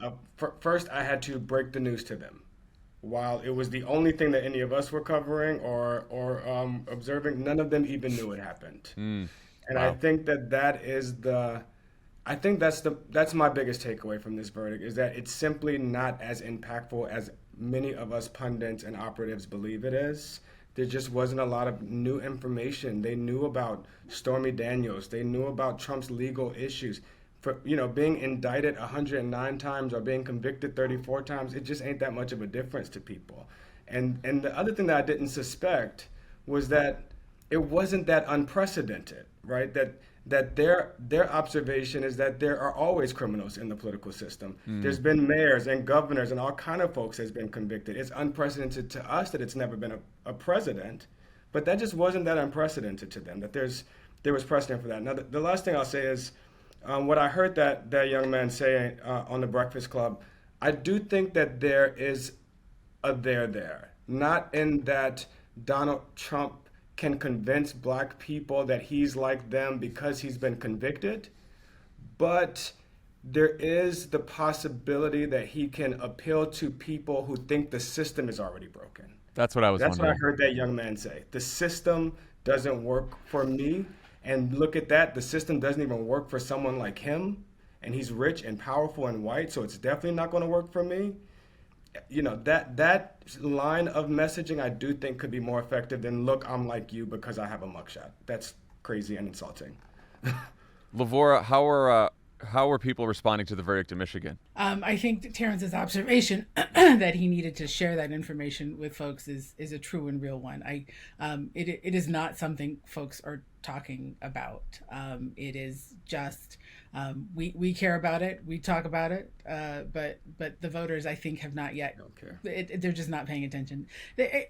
first I had to break the news to them. While it was the only thing that any of us were covering or observing, none of them even knew it happened. And wow. I think that's my biggest takeaway from this verdict, is that it's simply not as impactful as many of us pundits and operatives believe it is. There just wasn't a lot of new information. They knew about Stormy Daniels. They knew about Trump's legal issues. For, being indicted 109 times or being convicted 34 times, it just ain't that much of a difference to people. And the other thing that I didn't suspect was that it wasn't that unprecedented, right? That their observation is that there are always criminals in the political system. There's been mayors and governors and all kind of folks has been convicted. It's unprecedented to us that it's never been a president, but that just wasn't that unprecedented to them, that there was precedent for that. Now, the last thing I'll say is what I heard that young man say on the Breakfast Club, I do think that there is a there, not in that Donald Trump can convince black people that he's like them because he's been convicted, but there is the possibility that he can appeal to people who think the system is already broken. That's what I was wondering. That's what I heard that young man say. The system doesn't work for me, and look at that, the system doesn't even work for someone like him, and he's rich and powerful and white, so it's definitely not going to work for me. You know, that line of messaging I do think could be more effective than, look, I'm like you because I have a mugshot. That's crazy and insulting. Lavora, how are people responding to the verdict in Michigan? I think Terrance's observation that he needed to share that information with folks is a true and real one. It is not something folks are talking about. It is just we care about it, we talk about it, but the voters, I think, have not yet. Don't care. They're just not paying attention.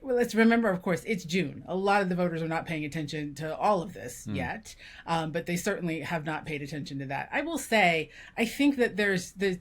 Well, let's remember, of course, it's June. A lot of the voters are not paying attention to all of this yet, but they certainly have not paid attention to that. I will say, I think that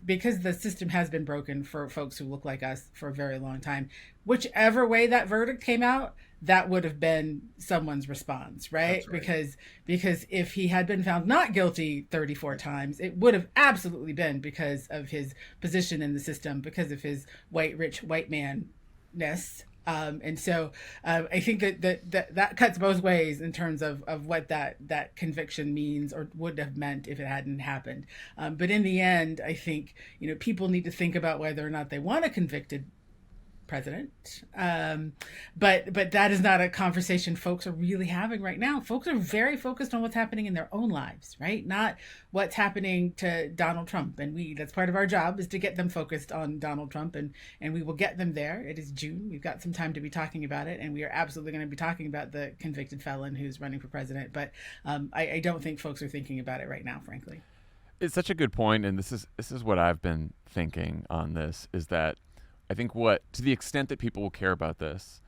because the system has been broken for folks who look like us for a very long time, whichever way that verdict came out, that would have been someone's response, right? Because if he had been found not guilty 34 times, it would have absolutely been because of his position in the system, because of his rich white man-ness. And so I think that cuts both ways in terms of what that conviction means or would have meant if it hadn't happened. But in the end, I think, people need to think about whether or not they want a convicted president. But that is not a conversation folks are really having right now. Folks are very focused on what's happening in their own lives, right? Not what's happening to Donald Trump. And that's part of our job, is to get them focused on Donald Trump, and we will get them there. It is June. We've got some time to be talking about it, and we are absolutely going to be talking about the convicted felon who's running for president. But I don't think folks are thinking about it right now, frankly. It's such a good point, and this is what I've been thinking on this, is that I think to the extent that people will care about this,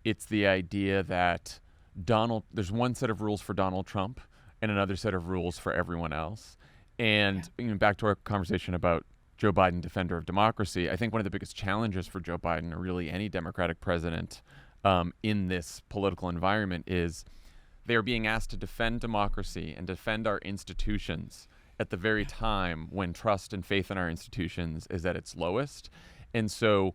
it's the idea that there's one set of rules for Donald Trump and another set of rules for everyone else. And back to our conversation about Joe Biden, defender of democracy, I think one of the biggest challenges for Joe Biden, or really any Democratic president in this political environment, is they are being asked to defend democracy and defend our institutions at the very time when trust and faith in our institutions is at its lowest. And so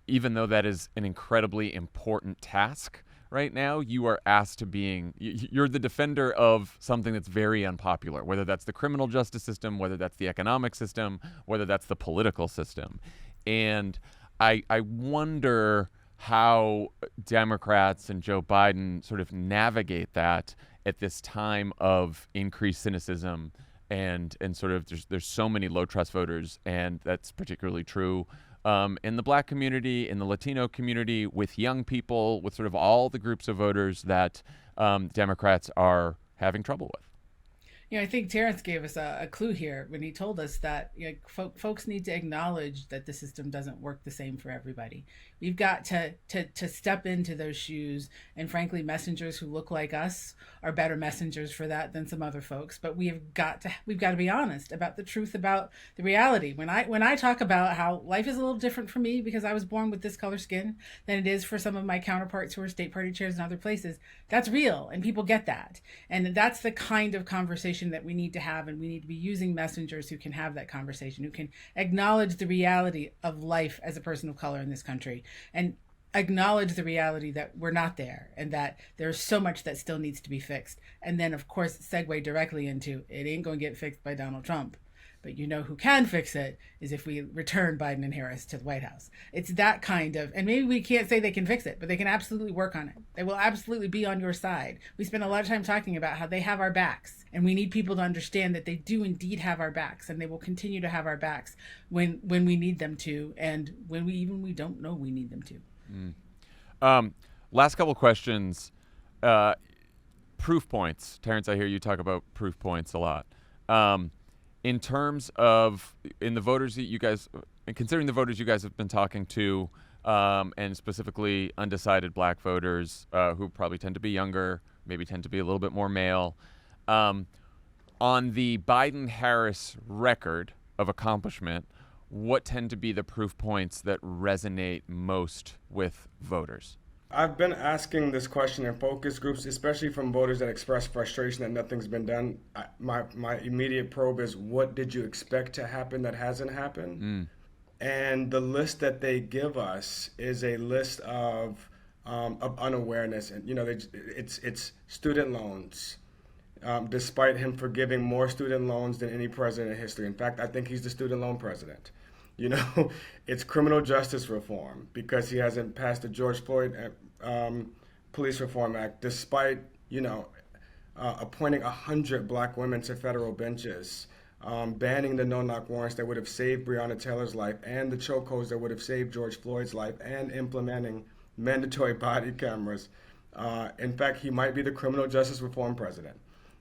even though that is an incredibly important task right now, you are asked to you're the defender of something that's very unpopular, whether that's the criminal justice system, whether that's the economic system, whether that's the political system. And I wonder how Democrats and Joe Biden sort of navigate that at this time of increased cynicism and sort of there's so many low trust voters, and that's particularly true in the Black community, in the Latino community, with young people, with sort of all the groups of voters that Democrats are having trouble with. I think Terrance gave us a clue here when he told us that folks need to acknowledge that the system doesn't work the same for everybody. We've got to step into those shoes, and frankly, messengers who look like us are better messengers for that than some other folks. But we've got to be honest about the truth, about the reality. When I talk about how life is a little different for me because I was born with this color skin than it is for some of my counterparts who are state party chairs in other places, that's real, and people get that. And that's the kind of conversation that we need to have, and we need to be using messengers who can have that conversation, who can acknowledge the reality of life as a person of color in this country, and acknowledge the reality that we're not there, and that there's so much that still needs to be fixed. And then, of course, segue directly into, it ain't going to get fixed by Donald Trump. But who can fix it is if we return Biden and Harris to the White House. It's that kind of, and maybe we can't say they can fix it, but they can absolutely work on it. They will absolutely be on your side. We spend a lot of time talking about how they have our backs, and we need people to understand that they do indeed have our backs, and they will continue to have our backs when we need them to, and when we don't know we need them to. Last couple questions. proof points. Terrance, I hear you talk about proof points a lot. In terms of in the voters that you guys, and considering the voters you guys have been talking to, and specifically undecided black voters who probably tend to be younger, maybe tend to be a little bit more male, on the Biden-Harris record of accomplishment, what tend to be the proof points that resonate most with voters? I've been asking this question in focus groups, especially from voters that express frustration that nothing's been done. My immediate probe is, what did you expect to happen that hasn't happened? And the list that they give us is a list of unawareness. And, it's student loans. Despite him forgiving more student loans than any president in history. In fact, I think he's the student loan president. It's criminal justice reform because he hasn't passed the George Floyd Police Reform Act, despite, appointing 100 black women to federal benches, banning the no-knock warrants that would have saved Breonna Taylor's life and the chokeholds that would have saved George Floyd's life, and implementing mandatory body cameras. In fact, he might be the criminal justice reform president.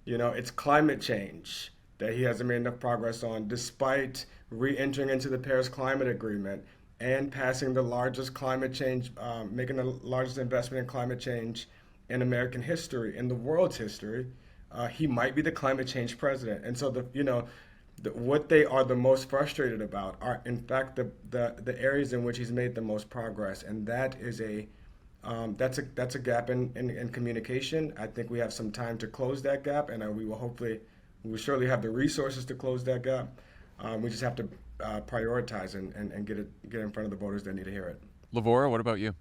It's climate change that he hasn't made enough progress on, despite re-entering into the Paris Climate Agreement and passing the largest climate change, making the largest investment in climate change in American history, in the world's history. He might be the climate change president. And so what they are the most frustrated about are, in fact, the areas in which he's made the most progress, and that is that's a gap in communication. I think we have some time to close that gap, and we will surely have the resources to close that gap. We just have to prioritize and get in front of the voters that need to hear it. Lavora, what about you?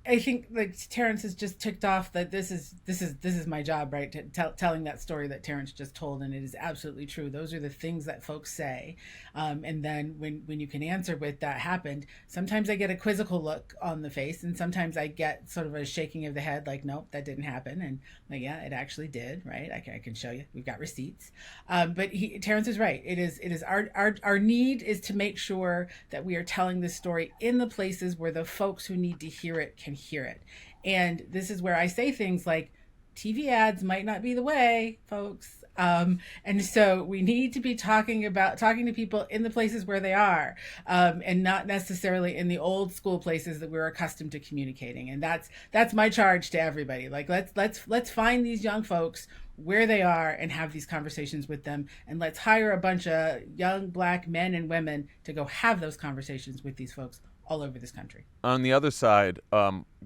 I think Terrance has just ticked off that this is my job, right? Telling that story that Terrance just told, and it is absolutely true. Those are the things that folks say, and then when you can answer with "that happened," sometimes I get a quizzical look on the face, and sometimes I get sort of a shaking of the head, like, "Nope, that didn't happen," and like, "Yeah, it actually did," right? I can show you. We've got receipts. But Terrance is right. It is our need is to make sure that we are telling this story in the places where the folks who need to hear it can hear it. And this is where I say things like, TV ads might not be the way, folks. And so we need to be talking to people in the places where they are, and not necessarily in the old school places that we're accustomed to communicating. And that's my charge to everybody. Like, let's find these young folks where they are and have these conversations with them. And let's hire a bunch of young black men and women to go have those conversations with these folks all over this country. On the other side,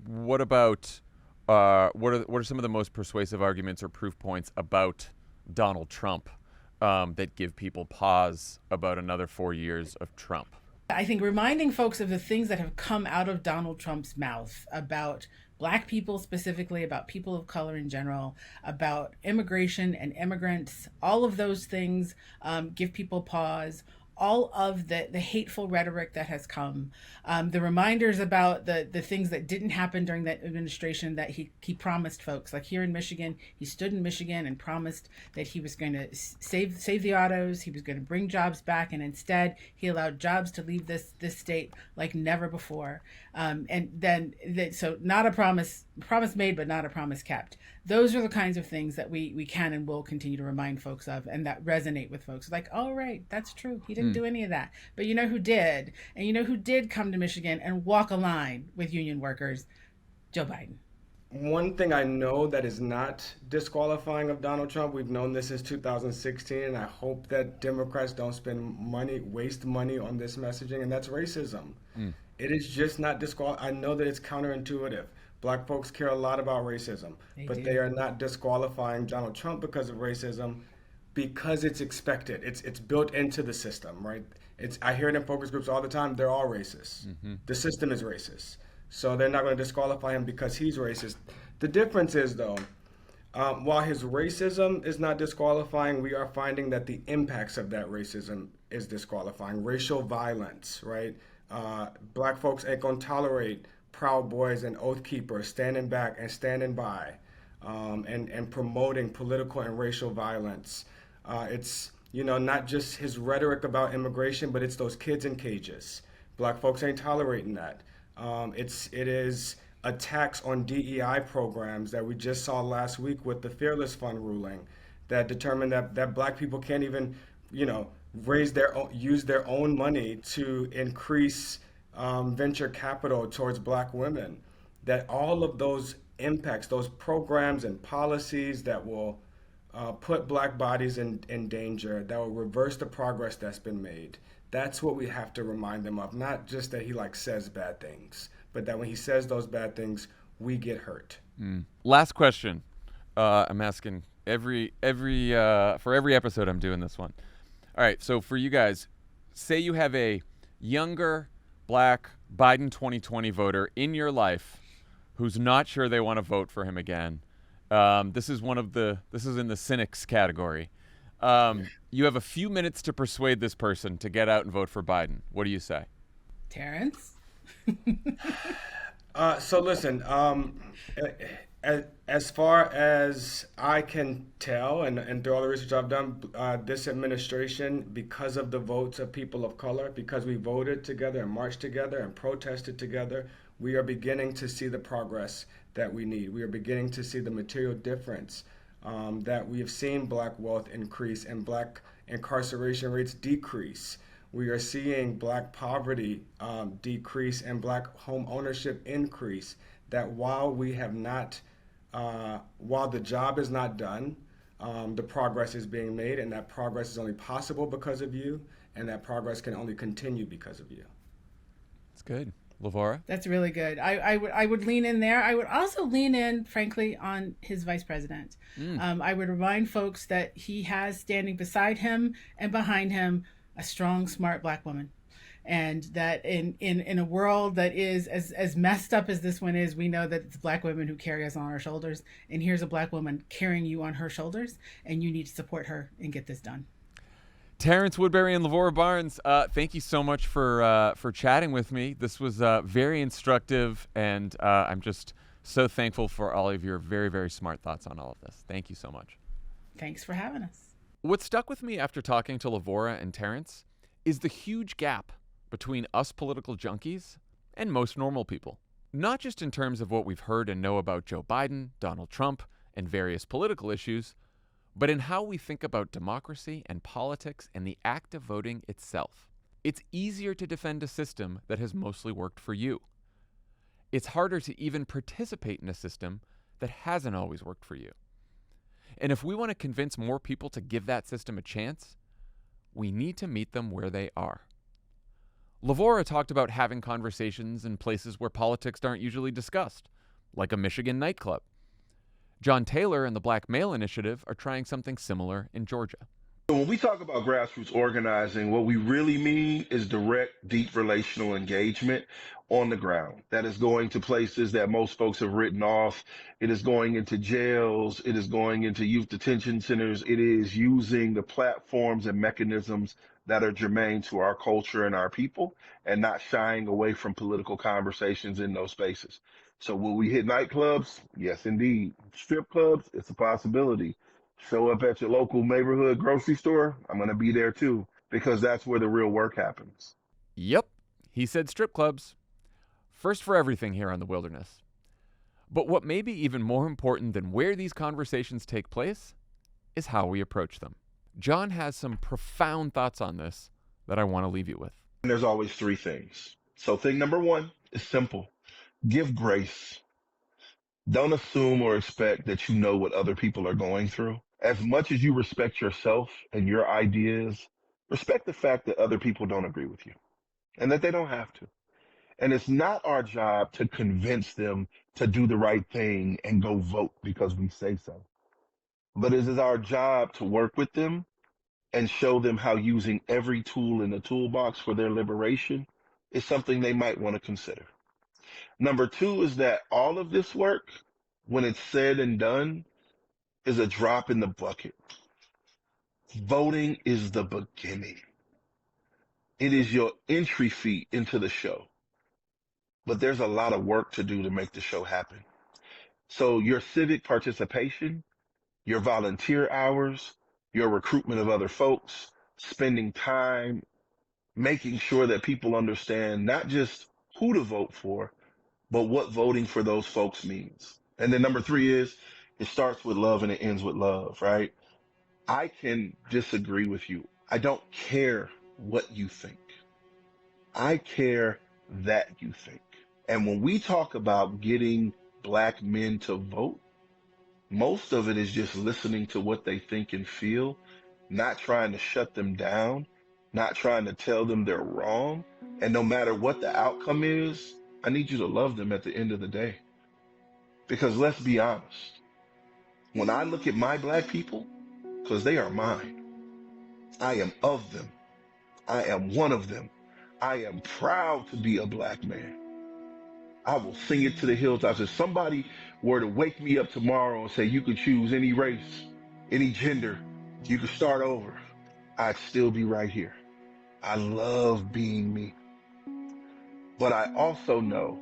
what about what are some of the most persuasive arguments or proof points about Donald Trump that give people pause about another 4 years of Trump? I think reminding folks of the things that have come out of Donald Trump's mouth about Black people specifically, about people of color in general, about immigration and immigrants, all of those things give people pause. All of the hateful rhetoric that has come, the reminders about the things that didn't happen during that administration that he promised folks. Like here in Michigan, he stood in Michigan and promised that he was going to save the autos, he was going to bring jobs back, and instead he allowed jobs to leave this state like never before. So not a promise made, but not a promise kept. Those are the kinds of things that we can and will continue to remind folks of, and that resonate with folks. Like, oh, right, that's true. He didn't do any of that. But you know who did? And you know who did come to Michigan and walk a line with union workers? Joe Biden. One thing I know that is not disqualifying of Donald Trump, we've known this since 2016, and I hope that Democrats don't waste money on this messaging, and that's racism. It is just not disqualifying. I know that it's counterintuitive. Black folks care a lot about racism, but they are not disqualifying Donald Trump because of racism, because it's expected. It's built into the system, right? I hear it in focus groups all the time. They're all racist. The system is racist. So they're not going to disqualify him because he's racist. The difference is, though, while his racism is not disqualifying, we are finding that the impacts of that racism is disqualifying. Racial violence, right? Black folks ain't going to tolerate Proud Boys and Oath Keepers standing back and standing by, and promoting political and racial violence. It's not just his rhetoric about immigration, but it's those kids in cages. Black folks ain't tolerating that. It is attacks on DEI programs that we just saw last week with the Fearless Fund ruling that determined that black people can't even, use their own money to increase venture capital towards black women. That all of those impacts, those programs and policies that will put black bodies in danger, that will reverse the progress that's been made. That's what we have to remind them of. Not just that he says bad things, but that when he says those bad things, we get hurt. Last question. I'm asking for every episode I'm doing this one. All right, so for you guys, say you have a younger black Biden 2020 voter in your life who's not sure they want to vote for him again. This is in the cynics category. You have a few minutes to persuade this person to get out and vote for Biden. What do you say? Terrance? So listen, as far as I can tell, and through all the research I've done, this administration, because of the votes of people of color, because we voted together and marched together and protested together, we are beginning to see the progress that we need. We are beginning to see the material difference that we have seen black wealth increase and black incarceration rates decrease. We are seeing black poverty decrease and black home ownership increase. That while the job is not done, the progress is being made, and that progress is only possible because of you, and that progress can only continue because of you. That's good. Lavora? That's really good. I would lean in there. I would also lean in, frankly, on his vice president. I would remind folks that he has standing beside him and behind him a strong, smart black woman. And that in a world that is as messed up as this one is, we know that it's black women who carry us on our shoulders. And here's a black woman carrying you on her shoulders, and you need to support her and get this done. Terrance, Woodbury, and Lavora Barnes, thank you so much for chatting with me. This was very instructive, and I'm just so thankful for all of your very, very smart thoughts on all of this. Thank you so much. Thanks for having us. What stuck with me after talking to Lavora and Terrance is the huge gap between us political junkies and most normal people. Not just in terms of what we've heard and know about Joe Biden, Donald Trump, and various political issues, but in how we think about democracy and politics and the act of voting itself. It's easier to defend a system that has mostly worked for you. It's harder to even participate in a system that hasn't always worked for you. And if we want to convince more people to give that system a chance, we need to meet them where they are. Lavora talked about having conversations in places where politics aren't usually discussed, like a Michigan nightclub. Jon Taylor and the Black Male Initiative are trying something similar in Georgia. When we talk about grassroots organizing, what we really mean is direct, deep relational engagement on the ground. That is going to places that most folks have written off. It is going into jails. It is going into youth detention centers. It is using the platforms and mechanisms that are germane to our culture and our people, and not shying away from political conversations in those spaces. So will we hit nightclubs? Yes, indeed. Strip clubs? It's a possibility. Show up at your local neighborhood grocery store? I'm going to be there too, because that's where the real work happens. Yep, he said strip clubs. First for everything here on The Wilderness. But what may be even more important than where these conversations take place is how we approach them. Jon has some profound thoughts on this that I want to leave you with. And there's always three things. So thing number one is simple. Give grace. Don't assume or expect that you know what other people are going through. As much as you respect yourself and your ideas, respect the fact that other people don't agree with you and that they don't have to. And it's not our job to convince them to do the right thing and go vote because we say so. But it is our job to work with them and show them how using every tool in the toolbox for their liberation is something they might want to consider. Number two is that all of this work, when it's said and done, is a drop in the bucket. Voting is the beginning. It is your entry fee into the show. But there's a lot of work to do to make the show happen. So your civic participation, your volunteer hours, your recruitment of other folks, spending time, making sure that people understand not just who to vote for, but what voting for those folks means. And then number 3 is it starts with love and it ends with love, right? I can disagree with you. I don't care what you think. I care that you think. And when we talk about getting black men to vote, most of it is just listening to what they think and feel, not trying to shut them down, not trying to tell them they're wrong. And no matter what the outcome is, I need you to love them at the end of the day. Because let's be honest, when I look at my black people, because they are mine, I am of them. I am one of them. I am proud to be a black man. I will sing it to the hilltops. If somebody were to wake me up tomorrow and say you could choose any race, any gender, you could start over, I'd still be right here. I love being me. But I also know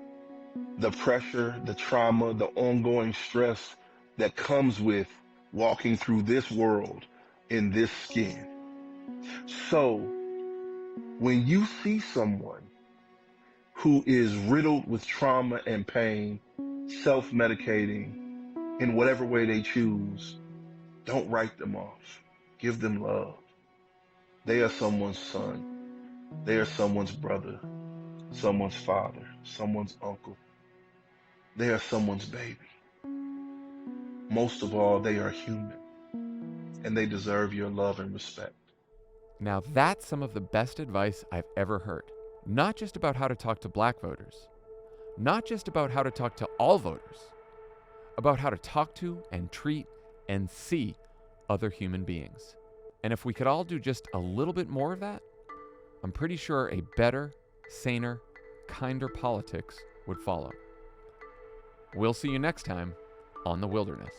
the pressure, the trauma, the ongoing stress that comes with walking through this world in this skin. So when you see someone who is riddled with trauma and pain, self-medicating in whatever way they choose, don't write them off. Give them love. They are someone's son. They are someone's brother, someone's father, someone's uncle. They are someone's baby. Most of all, they are human, and they deserve your love and respect. Now that's some of the best advice I've ever heard. Not just about how to talk to black voters, not just about how to talk to all voters, about how to talk to and treat and see other human beings. And if we could all do just a little bit more of that, I'm pretty sure a better, saner, kinder politics would follow. We'll see you next time on The Wilderness.